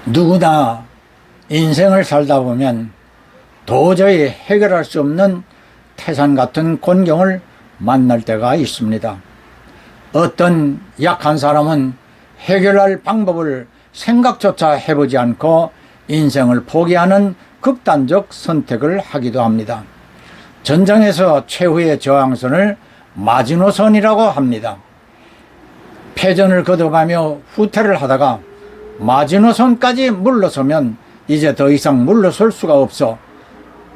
누구나 인생을 살다 보면 도저히 해결할 수 없는 태산 같은 곤경을 만날 때가 있습니다. 어떤 약한 사람은 해결할 방법을 생각조차 해보지 않고 인생을 포기하는 극단적 선택을 하기도 합니다. 전장에서 최후의 저항선을 마지노선이라고 합니다. 패전을 거듭하며 후퇴를 하다가 마지노선까지 물러서면 이제 더 이상 물러설 수가 없어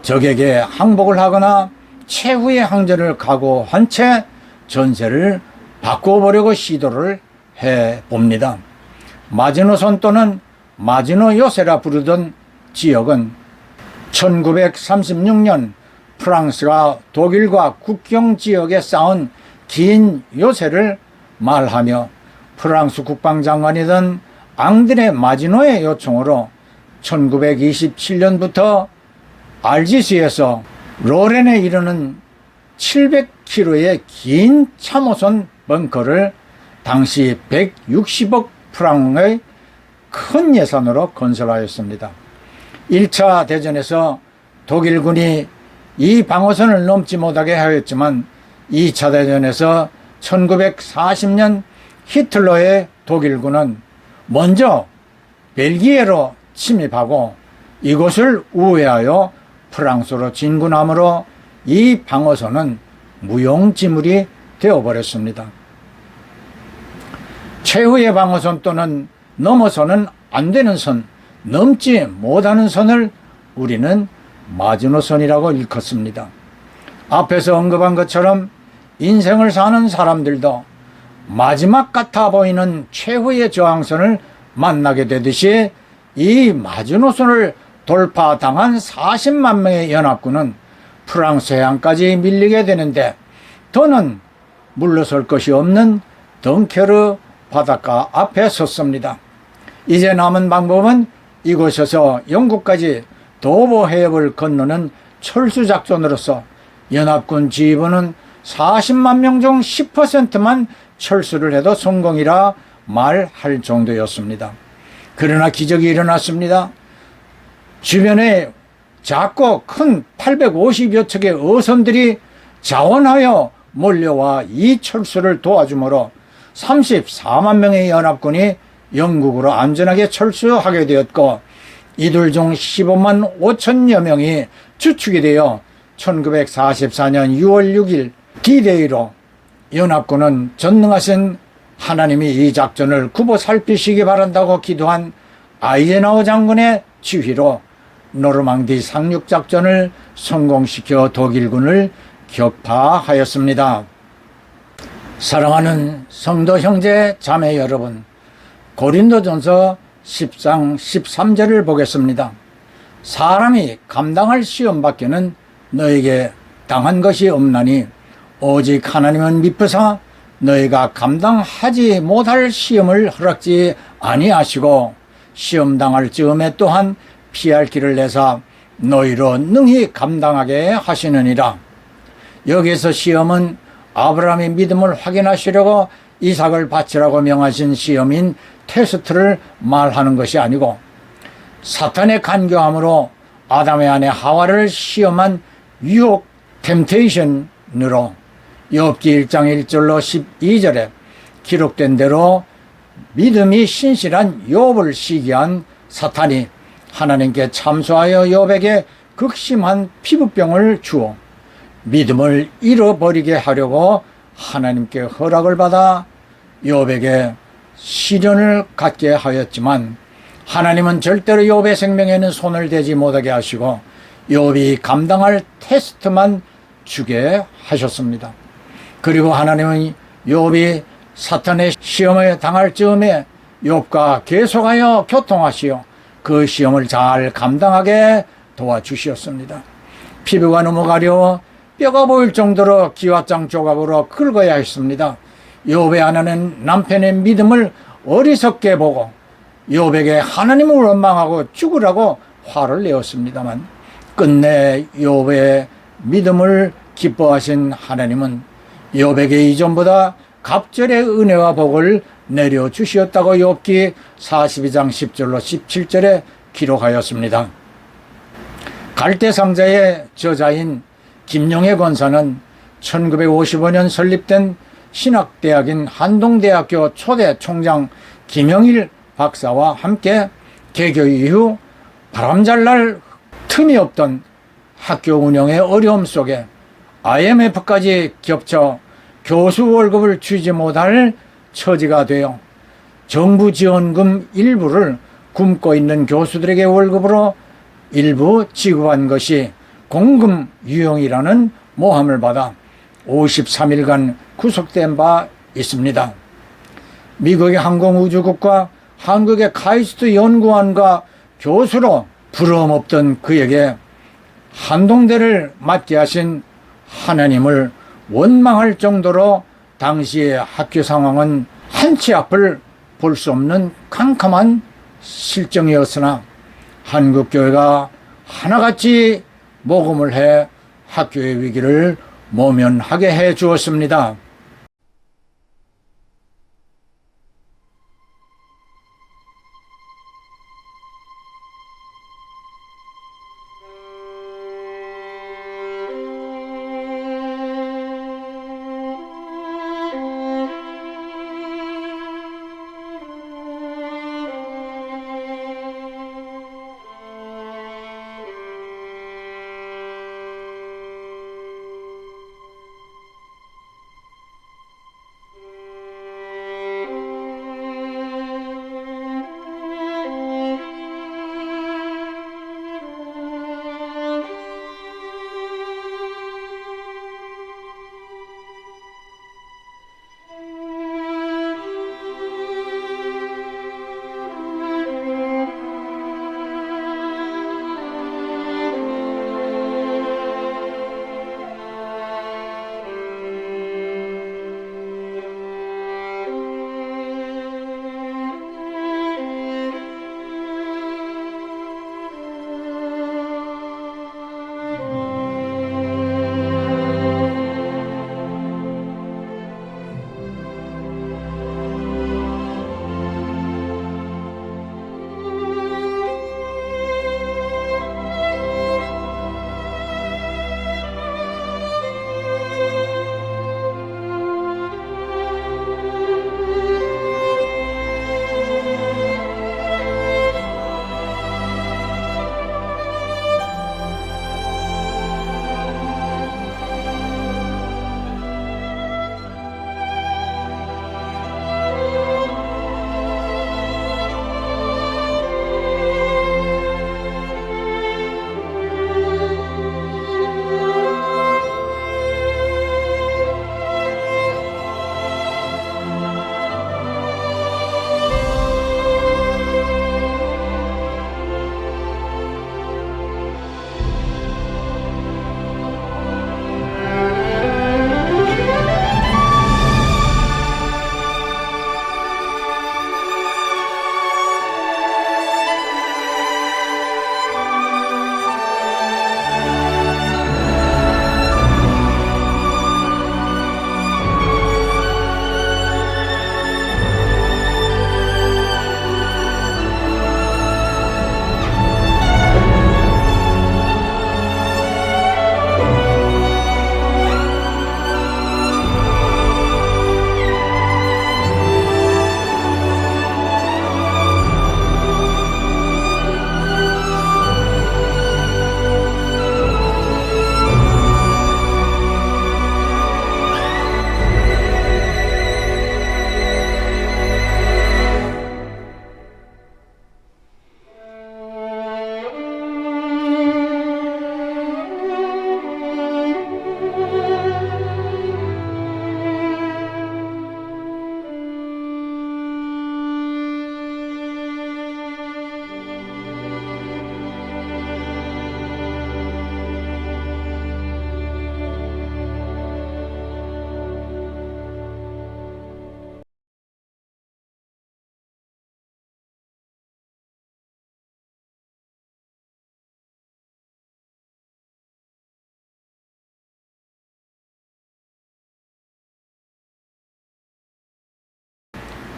적에게 항복을 하거나 최후의 항전을 각오한 채 전세를 바꿔보려고 시도를 해봅니다. 마지노선 또는 마지노 요새라 부르던 지역은 1936년 프랑스가 독일과 국경 지역에 쌓은 긴 요새를 말하며 프랑스 국방장관이던 앙드레 마지노의 요청으로 1927년부터 알지스에서 로렌에 이르는 700km의 긴 참호선 벙커를 당시 160억 프랑의 큰 예산으로 건설하였습니다. 1차 대전에서 독일군이 이 방어선을 넘지 못하게 하였지만 2차 대전에서 1940년 히틀러의 독일군은 먼저 벨기에로 침입하고 이곳을 우회하여 프랑스로 진군하므로 이 방어선은 무용지물이 되어버렸습니다. 최후의 방어선 또는 넘어서는 안 되는 선, 넘지 못하는 선을 우리는 마지노선이라고 일컫습니다. 앞에서 언급한 것처럼 인생을 사는 사람들도 마지막 같아 보이는 최후의 저항선을 만나게 되듯이 이 마지노선을 돌파당한 40만 명의 연합군은 프랑스 해안까지 밀리게 되는데 더는 물러설 것이 없는 덩케르 바닷가 앞에 섰습니다. 이제 남은 방법은 이곳에서 영국까지 도보 해협을 건너는 철수작전으로서 연합군 지휘부는 40만 명 중 10%만 철수를 해도 성공이라 말할 정도였습니다. 그러나 기적이 일어났습니다. 주변에 작고 큰 850여 척의 어선들이 자원하여 몰려와 이 철수를 도와주므로 34만 명의 연합군이 영국으로 안전하게 철수하게 되었고 이들 중 15만 5천여 명이 주축이 되어 1944년 6월 6일 D-Day로 연합군은 전능하신 하나님이 이 작전을 굽어 살피시기 바란다고 기도한 아이젠하워 장군의 지휘로 노르망디 상륙작전을 성공시켜 독일군을 격파하였습니다. 사랑하는 성도 형제 자매 여러분, 고린도전서 10장 13절을 보겠습니다. 사람이 감당할 시험밖에는 너에게 당한 것이 없나니 오직 하나님은 미쁘사 너희가 감당하지 못할 시험을 허락지 아니하시고 시험 당할 즈음에 또한 피할 길을 내사 너희로 능히 감당하게 하시느니라. 여기에서 시험은 아브라함의 믿음을 확인하시려고 이삭을 바치라고 명하신 시험인 테스트를 말하는 것이 아니고 사탄의 간교함으로 아담의 아내 하와를 시험한 유혹 템테이션으로 욥기 1장 1절로 12절에 기록된 대로 믿음이 신실한 욥을 시기한 사탄이 하나님께 참소하여 욥에게 극심한 피부병을 주어 믿음을 잃어버리게 하려고 하나님께 허락을 받아 욥에게 시련을 갖게 하였지만 하나님은 절대로 욥의 생명에는 손을 대지 못하게 하시고 욥이 감당할 테스트만 주게 하셨습니다. 그리고 하나님은 욥이 사탄의 시험에 당할 즈음에 욥과 계속하여 교통하시어 그 시험을 잘 감당하게 도와주셨습니다. 피부가 너무 가려워 뼈가 보일 정도로 기와장 조각으로 긁어야 했습니다. 욥의 아내는 남편의 믿음을 어리석게 보고 욥에게 하나님을 원망하고 죽으라고 화를 내었습니다만 끝내 욥의 믿음을 기뻐하신 하나님은 욥에게 이전보다 갑절의 은혜와 복을 내려주시었다고 욥기 42장 10절로 17절에 기록하였습니다. 갈대상자의 저자인 김용애 권사는 1955년 설립된 신학대학인 한동대학교 초대 총장 김영일 박사와 함께 개교 이후 바람잘날 틈이 없던 학교 운영의 어려움 속에 IMF까지 겹쳐 교수 월급을 주지 못할 처지가 되어 정부 지원금 일부를 굶고 있는 교수들에게 월급으로 일부 지급한 것이 공금 유용이라는 모함을 받아 53일간 구속된 바 있습니다. 미국의 항공우주국과 한국의 카이스트 연구원과 교수로 부러움 없던 그에게 한동대를 맡게 하신 하나님을 원망할 정도로 당시의 학교 상황은 한치 앞을 볼 수 없는 캄캄한 실정이었으나 한국교회가 하나같이 모금을 해 학교의 위기를 모면하게 해 주었습니다.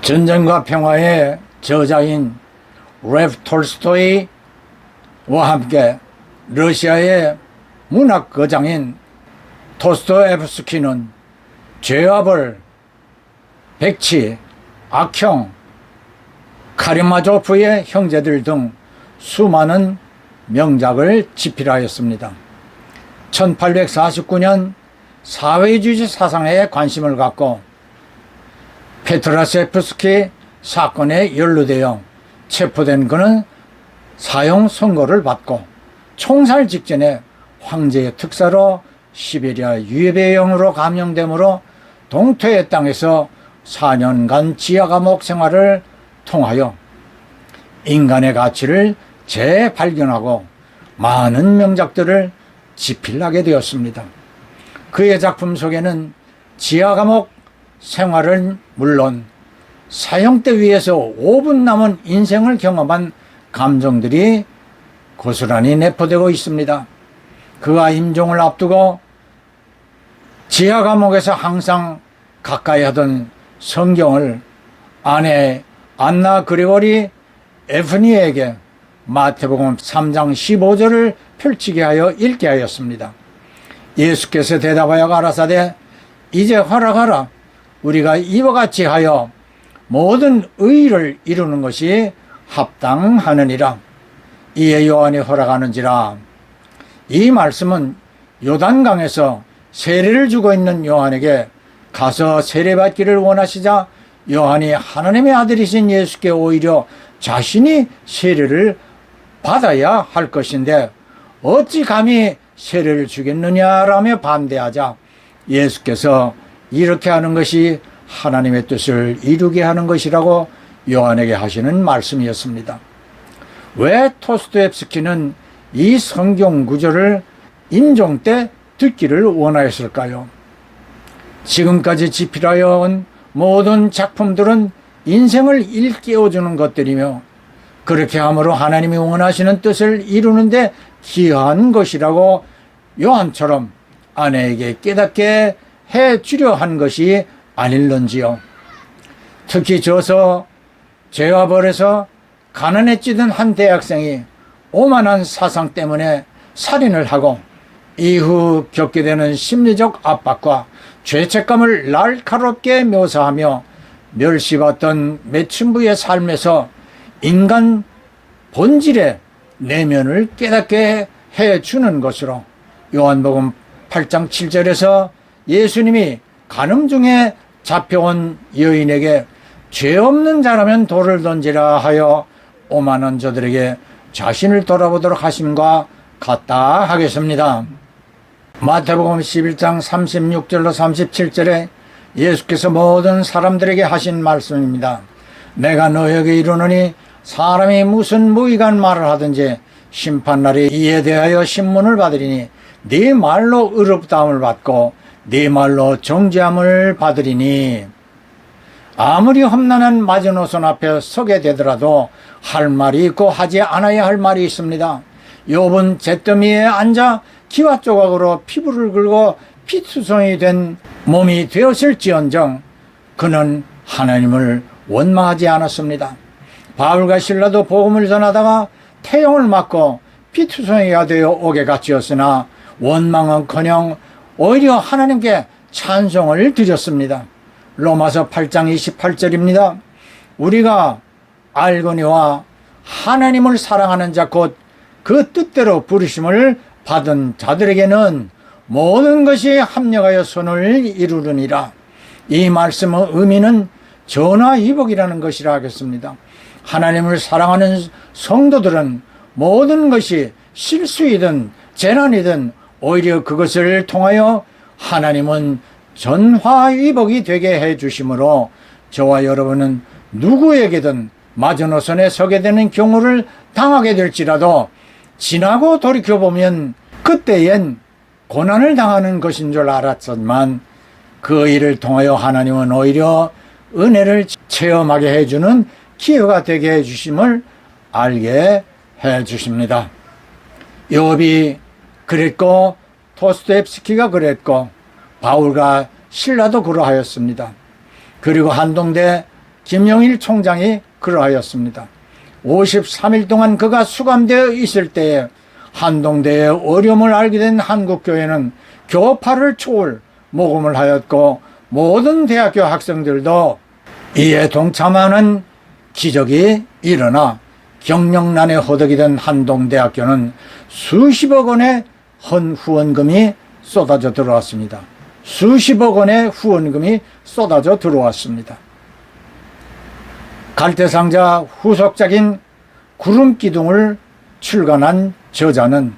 전쟁과 평화의 저자인 레브 톨스토이와 함께 러시아의 문학 거장인 도스토옙스키는 죄와 벌, 백치, 악형, 카리마조프의 형제들 등 수많은 명작을 집필하였습니다. 1849년 사회주의 사상에 관심을 갖고 페트라셰프스키 사건에 연루되어 체포된 그는 사형 선고를 받고 총살 직전에 황제의 특사로 시베리아 유배령으로 감형되므로 동토의 땅에서 4년간 지하 감옥 생활을 통하여 인간의 가치를 재발견하고 많은 명작들을 집필하게 되었습니다. 그의 작품 속에는 지하 감옥 생활은 물론 사형대 위에서 5분 남은 인생을 경험한 감정들이 고스란히 내포되고 있습니다. 그가 임종을 앞두고 지하 감옥에서 항상 가까이 하던 성경을 아내 안나 그리고리 에프니에게 마태복음 3장 15절을 펼치게 하여 읽게 하였습니다. 예수께서 대답하여 가라사대 이제 허락하라. 우리가 이와 같이 하여 모든 의를 이루는 것이 합당하느니라. 이에 요한이 허락하는지라. 이 말씀은 요단강에서 세례를 주고 있는 요한에게 가서 세례받기를 원하시자 요한이 하나님의 아들이신 예수께 오히려 자신이 세례를 받아야 할 것인데 어찌 감히 세례를 주겠느냐라며 반대하자 예수께서 이렇게 하는 것이 하나님의 뜻을 이루게 하는 것이라고 요한에게 하시는 말씀이었습니다. 왜 토스토옙스키는 이 성경 구절을 임종 때 듣기를 원하였을까요? 지금까지 집필하여 온 모든 작품들은 인생을 일깨워주는 것들이며 그렇게 함으로 하나님이 원하시는 뜻을 이루는데 기여한 것이라고 요한처럼 아내에게 깨닫게 해주려 한 것이 아닐런지요. 특히 저서 죄와 벌에서 가난에 찌든 한 대학생이 오만한 사상 때문에 살인을 하고 이후 겪게 되는 심리적 압박과 죄책감을 날카롭게 묘사하며 멸시받던 매춘부의 삶에서 인간 본질의 내면을 깨닫게 해주는 것으로 요한복음 8장 7절에서 예수님이 간음 중에 잡혀온 여인에게 죄 없는 자라면 돌을 던지라 하여 오만한 저들에게 자신을 돌아보도록 하심과 같다 하겠습니다. 마태복음 11장 36절로 37절에 예수께서 모든 사람들에게 하신 말씀입니다. 내가 너에게 이르노니 사람이 무슨 무익한 말을 하든지 심판날에 이에 대하여 신문을 받으리니 네 말로 의롭다함을 받고 네 말로 정죄함을 받으리니 아무리 험난한 마지노선 앞에 서게 되더라도 할 말이 있고 하지 않아야 할 말이 있습니다. 욥은 잿더미에 앉아 기와 조각으로 피부를 긁고 피투성이 된 몸이 되었을지언정 그는 하나님을 원망하지 않았습니다. 바울과 실라도 복음을 전하다가 태형을 맞고 피투성이가 되어 옥에 갇혔으나 원망은커녕 오히려 하나님께 찬송을 드렸습니다. 로마서 8장 28절입니다. 우리가 알거니와 하나님을 사랑하는 자 곧 그 뜻대로 부르심을 받은 자들에게는 모든 것이 합력하여 선을 이루느니라. 이 말씀의 의미는 전화위복이라는 것이라 하겠습니다. 하나님을 사랑하는 성도들은 모든 것이 실수이든 재난이든 오히려 그것을 통하여 하나님은 전화위복이 되게 해 주심으로 저와 여러분은 누구에게든 마지노선에 서게 되는 경우를 당하게 될지라도 지나고 돌이켜보면 그때엔 고난을 당하는 것인 줄 알았지만 그 일을 통하여 하나님은 오히려 은혜를 체험하게 해주는 기회가 되게 해주심을 알게 해주십니다. 욥이 그랬고 도스토옙스키가 그랬고 바울과 실라도 그러하였습니다. 그리고 한동대 김영일 총장이 그러하였습니다. 53일 동안 그가 수감되어 있을 때에 한동대의 어려움을 알게 된 한국교회는 교파를 초월 모금을 하였고 모든 대학교 학생들도 이에 동참하는 기적이 일어나 경영난에 허덕이 된 한동대학교는 수십억 원의 후원금이 쏟아져 들어왔습니다. 수십억 원의 후원금이 쏟아져 들어왔습니다. 갈대상자 후속작인 구름기둥을 출간한 저자는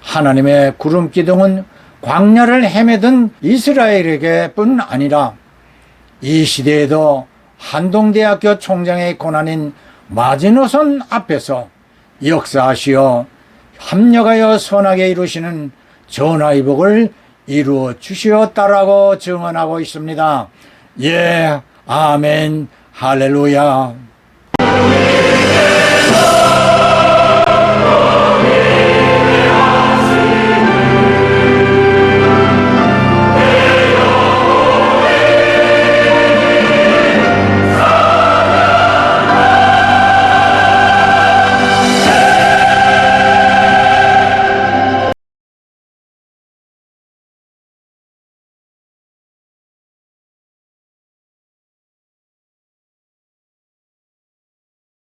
하나님의 구름기둥은 광야를 헤매던 이스라엘에게 뿐 아니라 이 시대에도 한동대학교 총장의 고난인 마지노선 앞에서 역사하시어 합력하여 선하게 이루시는 전하의 복을 이루어 주시었다라고 증언하고 있습니다. 예, 아멘, 할렐루야.